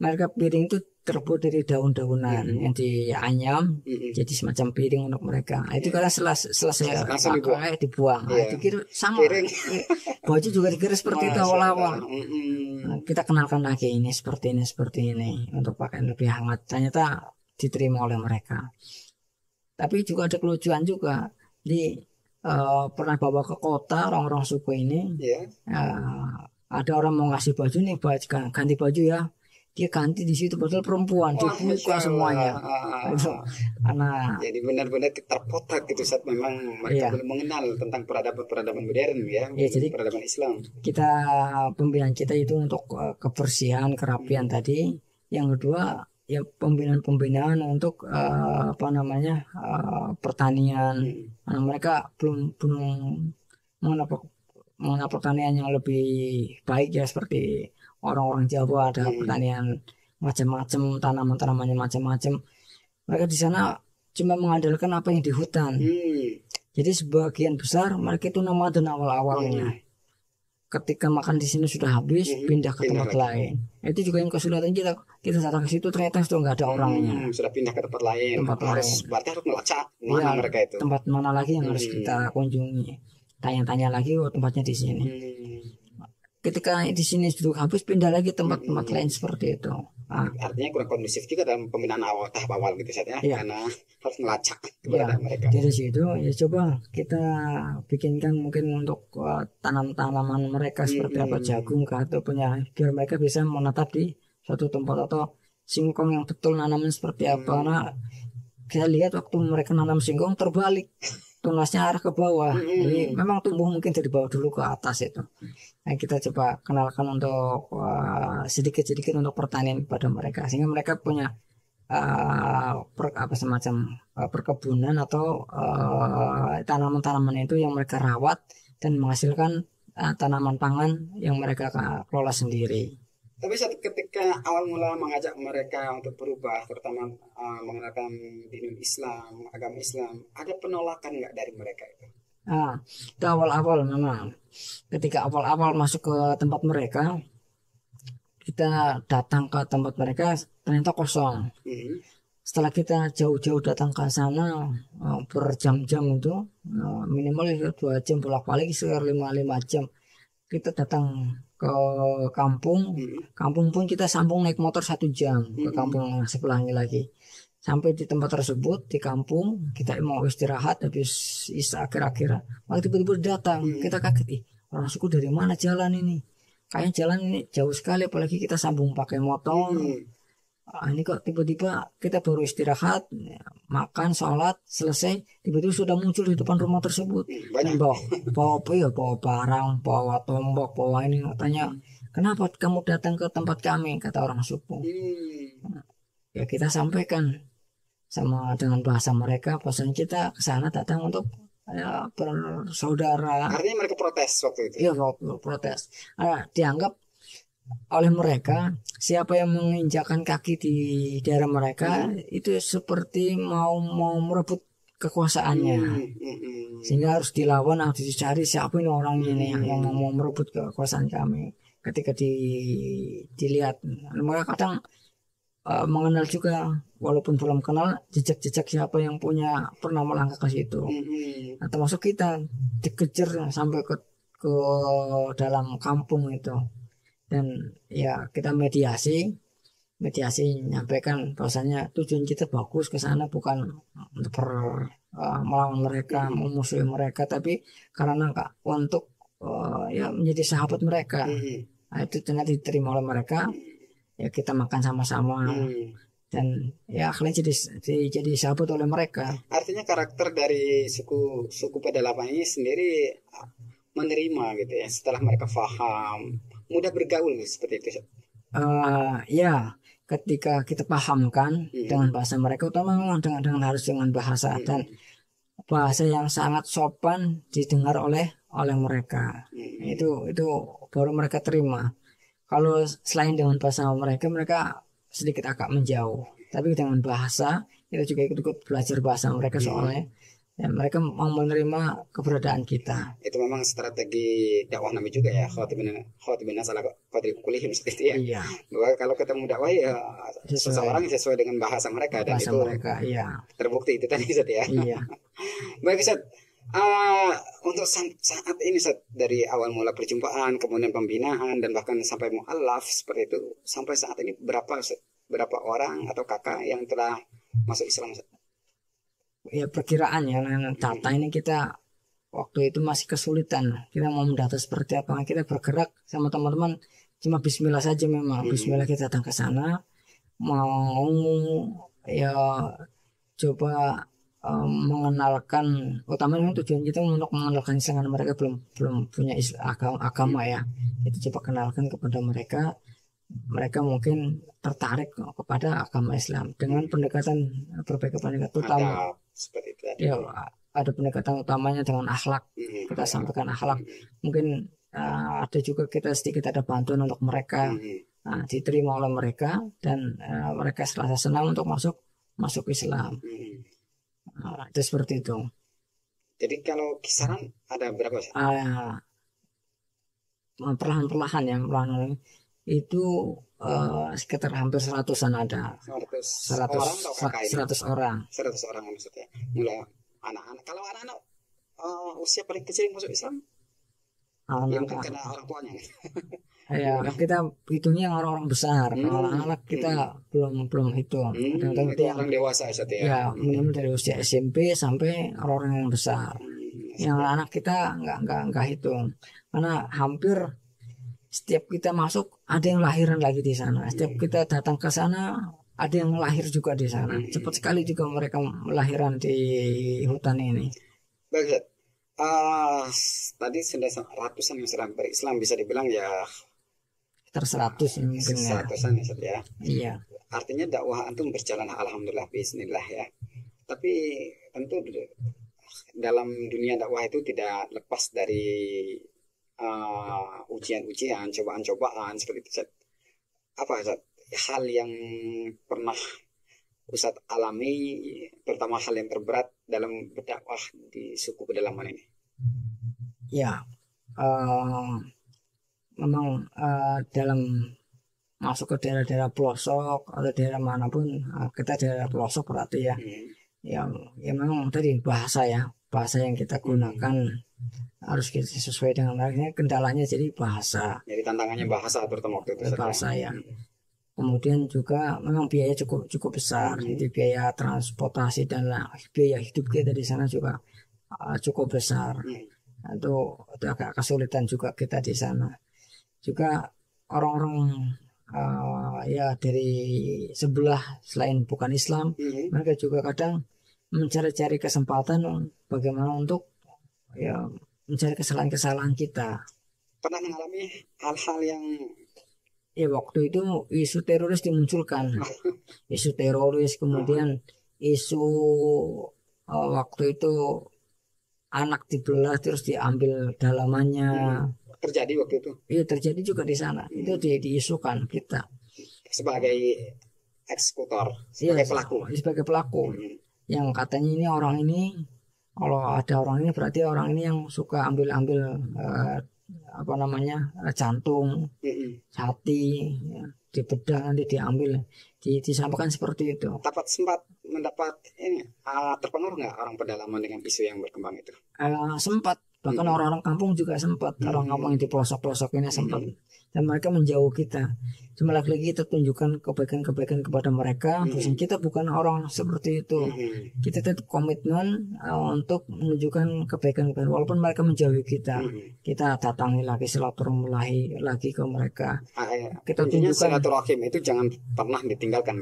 Mereka piring itu terbuat dari daun-daunan yang dianyam jadi semacam piring untuk mereka. Itu karena selesai pakai dibuang. Dikira sama. Baju juga dikira seperti itu awal-awal. Kita kenalkan lagi ini seperti ini untuk pakaian lebih hangat. Ternyata diterima oleh mereka. Tapi juga ada kelucuan juga. Pernah bawa ke kota orang-orang suku ini. Ada orang mau ngasih baju nih, ganti baju ya. dia ganti di situ padahal perempuan, dia buka semuanya. Itu anak. Jadi benar-benar terpotak gitu saat memang mereka Iya. belum mengenal tentang peradaban modern ya, Ya, jadi peradaban Islam. kita pembinaan kita itu untuk kebersihan, kerapian tadi. Yang kedua ya pembinaan untuk apa namanya pertanian. Nah, mereka belum mengenal mengenal pertanian yang lebih baik ya, seperti orang-orang Jawa ada pertanian macam-macam, tanaman-tanamannya macam-macam. Mereka di sana cuma mengandalkan apa yang di hutan. Jadi sebagian besar mereka itu nomaden awal-awalnya. Ketika makan di sini sudah habis, pindah ke tempat lain. Itu juga yang kesulitan kita datang ke situ ternyata sudah nggak ada orangnya. Sudah pindah ke tempat lain. Berarti harus melacak mana mereka itu. Tempat mana lagi yang harus kita kunjungi. Tanya-tanya lagi, oh tempatnya di sini. Ketika di sini sudah habis, pindah lagi tempat-tempat lain seperti itu. Artinya kurang kondusif juga dalam pembinaan tahap awal gitu saja, karena harus melacak keberadaan mereka. Dari situ ya coba kita bikinkan mungkin untuk tanam-tanaman mereka seperti apa, jagung atau punya, biar mereka bisa menetap di suatu tempat, atau singkong yang betul nanamnya seperti apa. Karena kita lihat waktu mereka nanam singkong terbalik, tunasnya arah ke bawah. Jadi memang tumbuh mungkin dari bawah dulu ke atas itu. Nah, kita coba kenalkan untuk sedikit-sedikit untuk pertanian kepada mereka, sehingga mereka punya semacam perkebunan atau tanaman-tanaman itu yang mereka rawat dan menghasilkan tanaman pangan yang mereka kelola sendiri. Tapi ketika awal mula mengajak mereka untuk berubah, terutama mengenalkan dinul Islam, agama Islam, ada penolakan nggak dari mereka itu? Itu awal-awal memang. Ketika awal-awal masuk ke tempat mereka, kita datang ke tempat mereka ternyata kosong. Setelah kita jauh-jauh datang ke sana berjam-jam itu, minimal 2 jam bolak-balik, sekitar 5 jam. Kita datang ke kampung pun kita sambung naik motor 1 jam ke kampung sebelahnya lagi. Sampai di tempat tersebut di kampung, kita mau istirahat habis isya akhir-akhir, malah tiba-tiba datang. Kita kaget, orang suku dari mana jalan ini? Kayaknya jalan ini jauh sekali, apalagi kita sambung pakai motor. Ini kok tiba-tiba kita baru istirahat, makan, sholat, selesai, tiba-tiba sudah muncul di depan rumah tersebut. Bawa apa ya? Bawa barang, bawa tombak, bawa ini. Katanya, kenapa kamu datang ke tempat kami? Kata orang suku. Ya kita sampaikan dengan bahasa mereka, bahasanya kita ke sana datang untuk bersaudara. Artinya mereka protes waktu itu. Iya, protes. Dianggap oleh mereka, siapa yang menginjakan kaki di daerah mereka itu seperti mau merebut kekuasaannya, sehingga harus dilawan, harus dicari siapa ini orang ini yang mau merebut kekuasaan kami. Ketika dilihat, mereka kadang mengenal juga, walaupun belum kenal jejak-jejak siapa yang pernah melangkah ke situ. Nah, termasuk kita dikejar sampai ke dalam kampung itu. Dan ya kita mediasi menyampaikan bahwasanya tujuan kita bagus ke sana, bukan untuk melawan mereka, memusuhi mereka, tapi karena untuk ya menjadi sahabat mereka. Nah, itu ternyata diterima oleh mereka. Ya kita makan sama-sama dan ya akhirnya jadi sahabat oleh mereka. Artinya karakter dari suku pedalaman ini sendiri menerima gitu ya, setelah mereka paham, mudah bergaul seperti itu. Ya, ketika kita pahamkan dengan bahasa mereka, utama dengan harus dengan bahasa dan bahasa yang sangat sopan didengar oleh mereka. Itu baru mereka terima. Kalau selain dengan bahasa mereka sedikit agak menjauh. Tapi dengan bahasa kita juga ikut belajar bahasa mereka, soalnya ya, mereka mau menerima keberadaan kita. Itu memang strategi dakwah Nabi juga ya, khotibina salah kuliahim seperti itu ya. Iya. Bahwa kalau ketemu dakwah ya seseorang sesuai dengan bahasa mereka, dan bahasa itu mereka, iya. Terbukti itu tadi Ustaz ya. Iya. Baik Ustaz, untuk saat ini Ustaz, dari awal mula perjumpaan, kemudian pembinaan, dan bahkan sampai mu'alaf seperti itu, sampai saat ini berapa orang atau kakak yang telah masuk Islam Ustaz? Ya perkiraan ya, data ini kita waktu itu masih kesulitan, kita mau mendata seperti apa. Kita bergerak sama teman-teman cuma Bismillah saja memang. Bismillah kita datang ke sana mau ya coba mengenalkan, utamanya tujuan kita untuk mengenalkan Islam karena mereka belum punya agama ya. Itu coba kenalkan kepada mereka, mereka mungkin tertarik kepada agama Islam dengan pendekatan berbagai pendekatan utama. Seperti itu. Ya, ada pendekatan utamanya dengan akhlak. Kita sampaikan akhlak. Mungkin ada juga kita sedikit ada bantuan untuk mereka, diterima oleh mereka dan mereka serasa senang untuk masuk Islam. Itu seperti itu. Jadi kalau kisaran ada berapa sih? Perlahan-perlahan ya, perlahan itu sekitar hampir 100-an ada. 100 orang. 100 orang maksudnya. Mulai anak-anak. Kalau anak-anak usia paling kecil yang masuk Islam, yang kena orang tuanya. Ya, kita hitungnya orang-orang besar. Kalau anak-anak kita belum hitung. Itu orang dewasa ya. Ya, minimal dari usia SMP sampai orang-orang yang besar. Yang anak kita nggak hitung. Karena hampir setiap kita masuk ada yang lahiran lagi di sana. Setiap kita datang ke sana ada yang lahir juga di sana. Cepat sekali juga mereka lahiran di hutan ini. Baik, tadi sudah ratusan yang sudah berislam, bisa dibilang ya sekitar 100 mungkin ya. 100-an ya. Iya. Artinya dakwah antum berjalan alhamdulillah bismillah ya. Tapi tentu dalam dunia dakwah itu tidak lepas dari ujian-ujian, cobaan-cobaan seperti itu. Apa Ustaz? Hal yang pernah Ustaz alami, terutama hal yang terberat dalam berdakwah di suku pedalaman ini? Ya, memang dalam masuk ke daerah-daerah pelosok atau daerah manapun, kita daerah pelosok berarti ya. Ya memang tadi bahasa yang kita gunakan harus kita sesuai dengan lainnya. Kendalanya jadi bahasa. Jadi tantangannya bahasa terutama waktu itu. Bahasa ya. Kemudian juga memang biaya cukup besar. Jadi biaya transportasi dan biaya hidup kita di sana juga cukup besar. Itu agak kesulitan juga kita di sana. Juga orang-orang ya dari sebelah selain bukan Islam, mereka juga kadang mencari-cari kesempatan bagaimana untuk ya mencari kesalahan-kesalahan kita. Pernah mengalami hal-hal yang waktu itu isu teroris dimunculkan. Isu teroris, kemudian isu waktu itu anak dibelah terus diambil dalamannya. Terjadi waktu itu? Iya, terjadi juga di sana. Itu diisukan kita sebagai eksekutor, sebagai pelaku. Sebagai pelaku. Yang katanya ini orang ini, kalau ada orang ini berarti orang ini yang suka ambil jantung, hati, ya, dibedah nanti diambil, disampaikan seperti itu. Sempat mendapat ini terpengaruh nggak orang pedalaman dengan isu yang berkembang itu? Sempat. Bahkan orang-orang kampung juga sempat, orang kampung yang di pelosok-pelosok ini sempat, dan mereka menjauh kita. Cuma lagi-lagi kita tunjukkan kebaikan-kebaikan kepada mereka. Terus kita bukan orang seperti itu. Kita tetap komitmen untuk menunjukkan kebaikan-kebaikan walaupun mereka menjauhi kita. Kita datangi lagi, silaturahmi lagi ke mereka. Kita tunjukkan silaturahim itu jangan pernah ditinggalkan.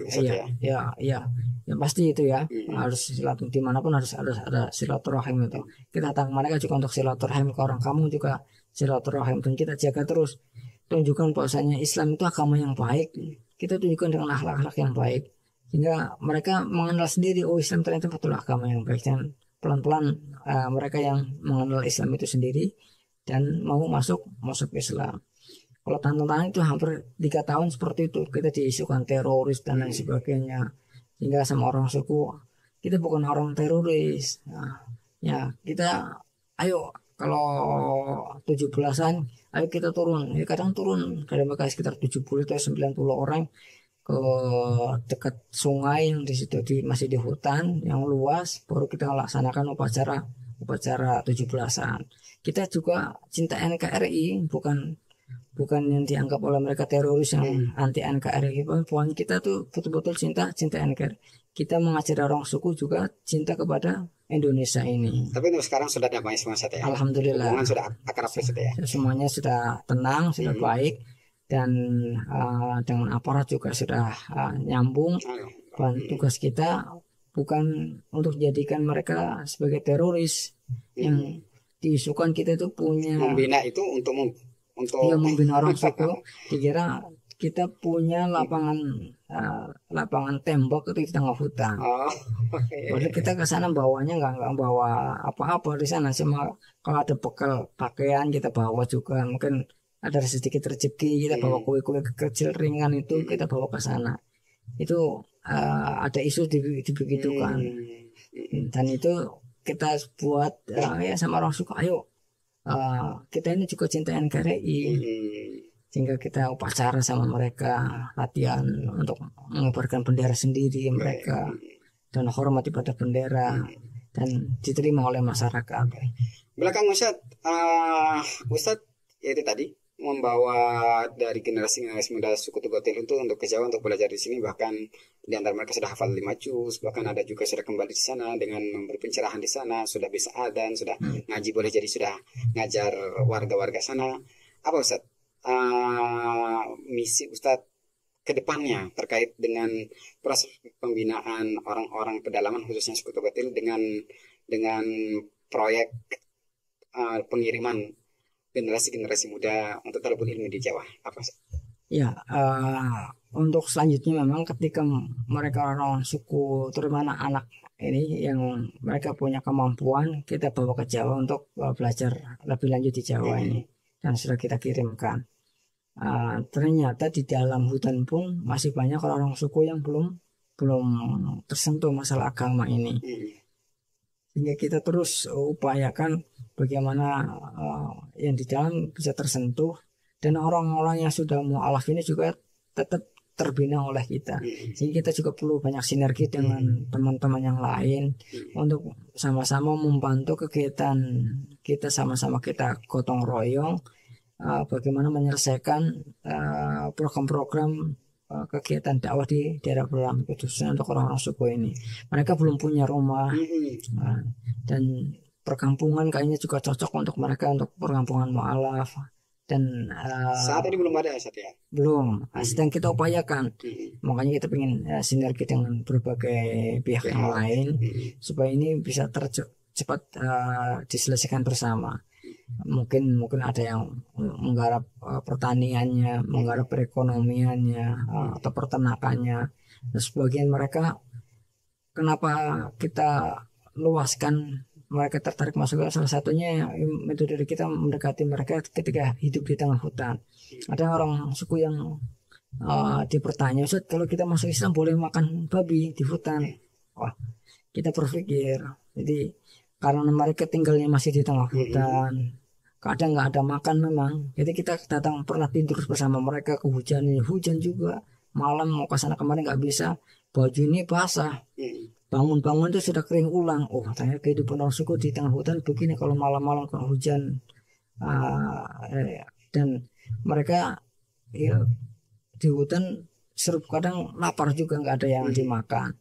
Ya pasti itu ya. Harus silaturahim dimanapun harus ada silaturahim itu. Kita datang mereka juga untuk silaturahim, ke orang kamu juga silaturahim, dan kita jaga terus. Tunjukkan bahwasanya Islam itu agama yang baik. Kita tunjukkan dengan akhlak-akhlak yang baik sehingga mereka mengenal sendiri, oh Islam ternyata betul agama yang baik, dan pelan-pelan mereka yang mengenal Islam itu sendiri dan mau masuk Islam. Kalau tantangan itu hampir 3 tahun seperti itu, kita diisukan teroris dan lain sebagainya, sehingga sama orang suku kita bukan orang teroris. Ya kita ayo kalau 17-an ayo kita turun. Ya, kadang mereka sekitar 70 atau 90 orang ke dekat sungai yang di situ masih di hutan yang luas, baru kita laksanakan upacara 17-an. Kita juga cinta NKRI, bukan yang dianggap oleh mereka teroris yang anti NKRI. Bukan, kita tuh betul-betul cinta NKRI. Kita mengajari orang suku juga cinta kepada Indonesia ini. Tapi itu sekarang sudah damai semua ya? Alhamdulillah. Hubungan sudah akrab ya? Semuanya sudah tenang, sudah baik. dan dengan aparat juga sudah nyambung. Dan tugas kita bukan untuk jadikan mereka sebagai teroris yang diisukan kita itu punya membina itu untuk membina orang suku. Dikira kita punya lapangan tembok itu di tengah hutan. Padahal kita ke sana bawanya nggak bawa apa-apa di sana, cuma kalau ada bekal pakaian kita bawa juga, mungkin ada sedikit rezeki kita bawa kue-kue kecil ringan itu kita bawa ke sana. Itu ada isu dibegitukan, dan itu kita buat ya sama orang suku, ayo kita ini juga cinta NKRI, sehingga kita upacara sama mereka, latihan untuk mengibarkan bendera sendiri mereka dan hormati pada bendera dan diterima oleh masyarakat. Belakang Ustadz itu tadi membawa dari generasi muda suku Tugotil itu untuk ke Jawa untuk belajar di sini, bahkan di antara mereka sudah hafal 5 juz, bahkan ada juga sudah kembali di sana dengan memberi pencerahan di sana, sudah bisa adzan, sudah ngaji, boleh jadi sudah ngajar warga-warga sana. Apa Ustadz misi Ustadz ke depannya terkait dengan proses pembinaan orang-orang pedalaman khususnya suku Tugotil dengan proyek pengiriman generasi muda untuk talabul ilmi di Jawa, apa sih? Ya, untuk selanjutnya memang ketika mereka orang suku terutama anak-anak ini yang mereka punya kemampuan, kita bawa ke Jawa untuk belajar lebih lanjut di Jawa ini, dan sudah kita kirimkan. Ternyata di dalam hutan pun masih banyak orang suku yang belum tersentuh masalah agama ini. Sehingga kita terus upayakan bagaimana yang di dalam bisa tersentuh, dan orang-orang yang sudah mu'alaf ini juga tetap terbina oleh kita. Sehingga kita juga perlu banyak sinergi dengan teman-teman yang lain untuk sama-sama membantu kegiatan kita, sama-sama kita gotong royong bagaimana menyelesaikan program-program kegiatan dakwah di daerah Belam, khususnya untuk orang-orang suku ini. Mereka belum punya rumah, dan perkampungan kayaknya juga cocok untuk mereka, untuk perkampungan mu'alaf. Dan saat ini belum ada ya? Belum, sedang kita upayakan. Makanya kita ingin sinergi dengan berbagai pihak yang lain supaya ini bisa cepat diselesaikan bersama. Mungkin ada yang menggarap pertaniannya, menggarap perekonomiannya, atau peternakannya. Dan sebagian mereka, kenapa kita luaskan mereka tertarik masuk, salah satunya metode dari kita mendekati mereka ketika hidup di tengah hutan. Ada orang suku yang dipertanya, Ustaz, kalau kita masuk Islam boleh makan babi di hutan? Wah, kita berpikir, jadi karena mereka tinggalnya masih di tengah hutan, kadang nggak ada makan memang. Jadi kita datang pernah tidur bersama mereka, hujan juga, malam mau ke sana kemarin nggak bisa, baju ini basah, bangun-bangun itu sudah kering ulang. Oh, ternyata kehidupan orang suku di tengah hutan begini kalau malam-malam kalau hujan. Dan mereka ya, di hutan serup, kadang lapar juga nggak ada yang dimakan.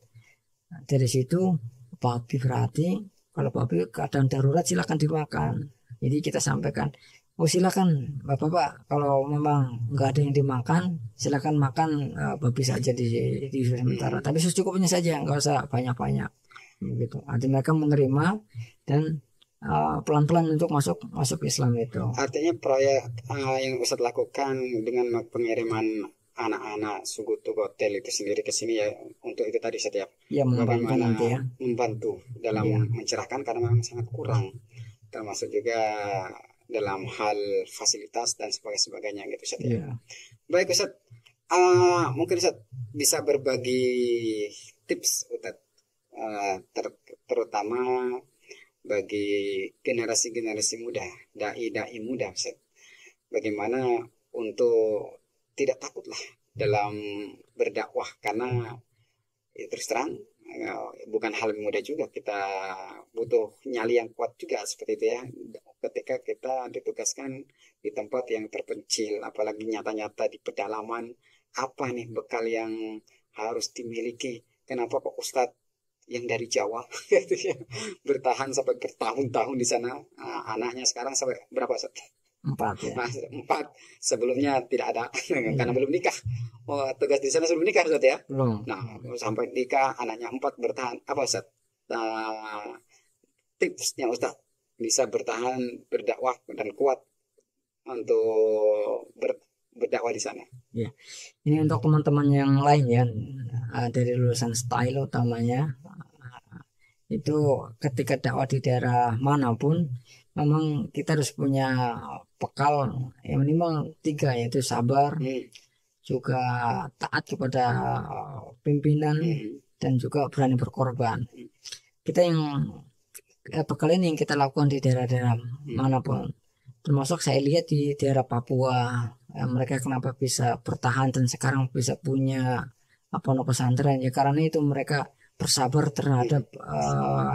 Dari situ babi, berarti kalau babi keadaan darurat silakan dimakan. Jadi kita sampaikan, oh silakan bapak-bapak, kalau memang nggak ada yang dimakan silakan makan babi saja di sementara, tapi secukupnya saja, nggak usah banyak-banyak gitu. Nanti mereka menerima dan pelan-pelan untuk masuk Islam itu. Artinya proyek yang Ustadz lakukan dengan pengiriman anak-anak suku Tugotil itu sendiri ke sini ya, untuk itu tadi setiap membantu nanti ya, membantu dalam mencerahkan, karena memang sangat kurang, termasuk juga dalam hal fasilitas dan sebagainya gitu Ustadz ya. Baik Ustadz, mungkin Ustadz bisa berbagi tips Ustadz, terutama bagi generasi muda, dai muda Ustadz, bagaimana untuk tidak takutlah dalam berdakwah, karena ya, terus terang bukan hal yang mudah juga, kita butuh nyali yang kuat juga seperti itu ya, ketika kita ditugaskan di tempat yang terpencil, apalagi nyata-nyata di pedalaman. Apa nih bekal yang harus dimiliki? Kenapa kok Ustadz yang dari Jawa bertahan sampai bertahun-tahun di sana, anaknya sekarang sampai berapa Ustadz? 4 ya. Nah, 4 sebelumnya tidak ada karena belum nikah. Oh, tugas di sana sebelum nikah Ustaz ya. Belum. Nah, sampai nikah anaknya 4 bertahan apa Ustaz? Nah, tipsnya Ustaz bisa bertahan berdakwah dan kuat untuk berdakwah di sana. Ya, ini untuk teman-teman yang lain ya, dari lulusan style utamanya, itu ketika dakwah di daerah manapun, memang kita harus punya bekal yang minimal 3, yaitu sabar, juga taat kepada pimpinan, dan juga berani berkorban. Kita yang bekal ini yang kita lakukan di daerah-daerah manapun. Termasuk saya lihat di daerah Papua, mereka kenapa bisa bertahan dan sekarang bisa punya pondok pesantren ya karena itu mereka bersabar terhadap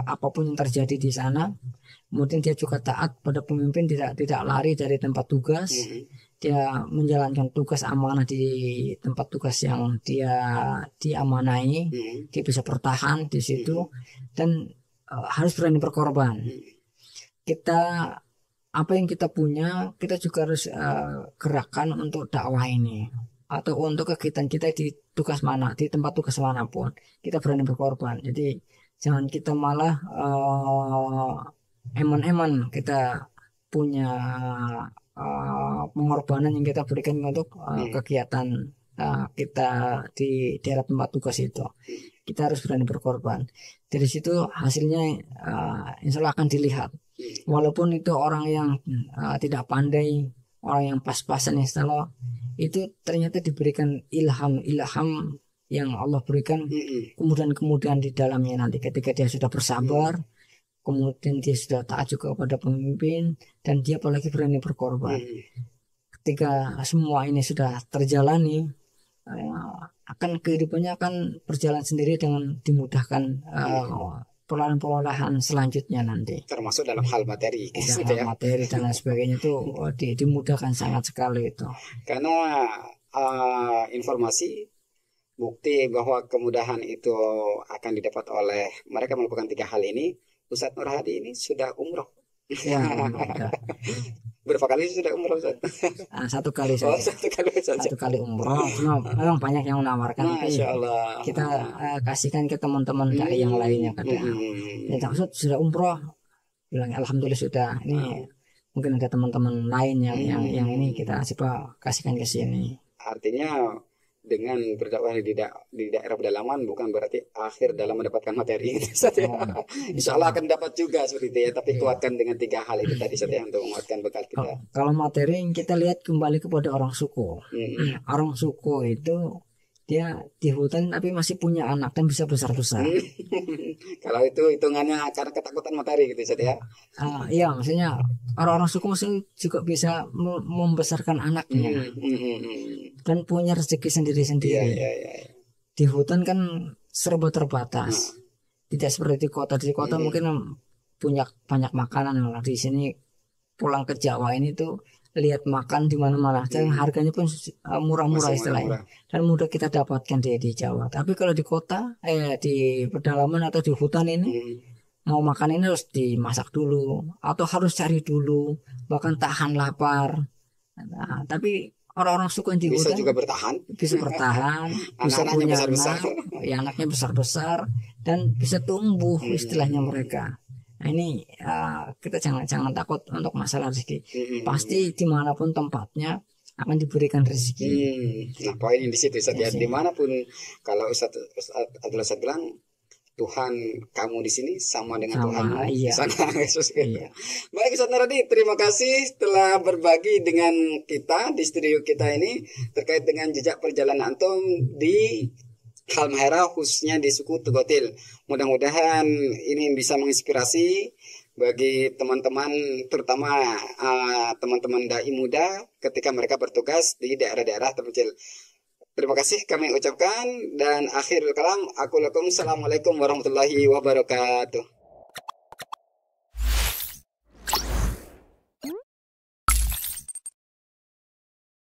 apapun yang terjadi di sana. Kemudian dia juga taat pada pemimpin, tidak lari dari tempat tugas. Dia menjalankan tugas amanah di tempat tugas yang dia diamanai. Dia bisa bertahan di situ dan harus berani berkorban. Apa yang kita punya, kita juga harus gerakan untuk dakwah ini atau untuk kegiatan kita di tugas mana, di tempat tugas manapun kita berani berkorban. Jadi jangan kita malah eman-eman kita punya pengorbanan yang kita berikan untuk kegiatan kita di daerah tempat tugas itu. Kita harus berani berkorban. Dari situ hasilnya insya Allah akan dilihat. Walaupun itu orang yang tidak pandai, orang yang pas-pasan insya Allah, itu ternyata diberikan ilham yang Allah berikan kemudian di dalamnya nanti ketika dia sudah bersabar, kemudian dia sudah taat juga kepada pemimpin, dan dia apalagi berani berkorban. Ketika semua ini sudah terjalani, akan kehidupannya akan berjalan sendiri dengan dimudahkan perolahan selanjutnya nanti. Termasuk dalam hal materi. Dalam materi dan lain sebagainya itu dimudahkan sangat sekali itu. Karena informasi bukti bahwa kemudahan itu akan didapat oleh mereka melakukan 3 hal ini. Ustadz Nur Hadi ini sudah umroh. Ya, berapa kali sudah umroh Ustaz? 1 kali saja. 1 kali umroh. Cuma memang banyak yang menawarkan. Masya Allah. Kita kasihkan ke teman-teman dai yang lainnya kadang. Ya, Ustaz sudah umroh. Bilang alhamdulillah sudah. Ini mungkin ada teman-teman lain yang ini kita kasihkan ke sini. Artinya dengan berdakwah di daerah pedalaman bukan berarti akhir dalam mendapatkan materi. Insya Allah akan dapat juga seperti itu ya. Tapi kuatkan dengan 3 hal itu tadi saja untuk menguatkan bekal kita. Kalau materi kita lihat kembali kepada orang suku. Orang suku itu dia di hutan tapi masih punya anak dan bisa besar-besar. Kalau itu hitungannya karena ketakutan materi gitu saja ya. Iya, maksudnya orang-orang suku masih juga bisa membesarkan anaknya dan punya rezeki sendiri-sendiri. Di hutan kan serba terbatas. Tidak seperti di kota. Di kota mungkin punya banyak makanan. Di sini pulang ke Jawa ini tuh lihat makan di mana-mana dan harganya pun murah-murah istilahnya dan mudah kita dapatkan di Jawa. Tapi kalau di kota di pedalaman atau di hutan ini mau makan ini harus dimasak dulu atau harus cari dulu, bahkan tahan lapar. Nah, tapi orang-orang suku di bisa hutan juga bertahan, bisa punya anak, ya anaknya besar-besar dan bisa tumbuh istilahnya mereka. Nah, ini kita jangan takut untuk masalah rezeki. Pasti dimanapun tempatnya akan diberikan rezeki. Nah, poinnya di situ Ustaz ya. Dimanapun kalau Ustaz Abdullah bilang Tuhan kamu di sini sama dengan Tuhan di sana. Baik Ustaz Naradi, terima kasih telah berbagi dengan kita di studio kita ini terkait dengan jejak perjalanan antum di Halmahera khususnya di suku Tugotil. Mudah-mudahan ini bisa menginspirasi bagi teman-teman, terutama teman-teman dai muda ketika mereka bertugas di daerah-daerah terpencil. Terima kasih kami ucapkan dan akhirul kalam aku lakum. Assalamualaikum warahmatullahi wabarakatuh.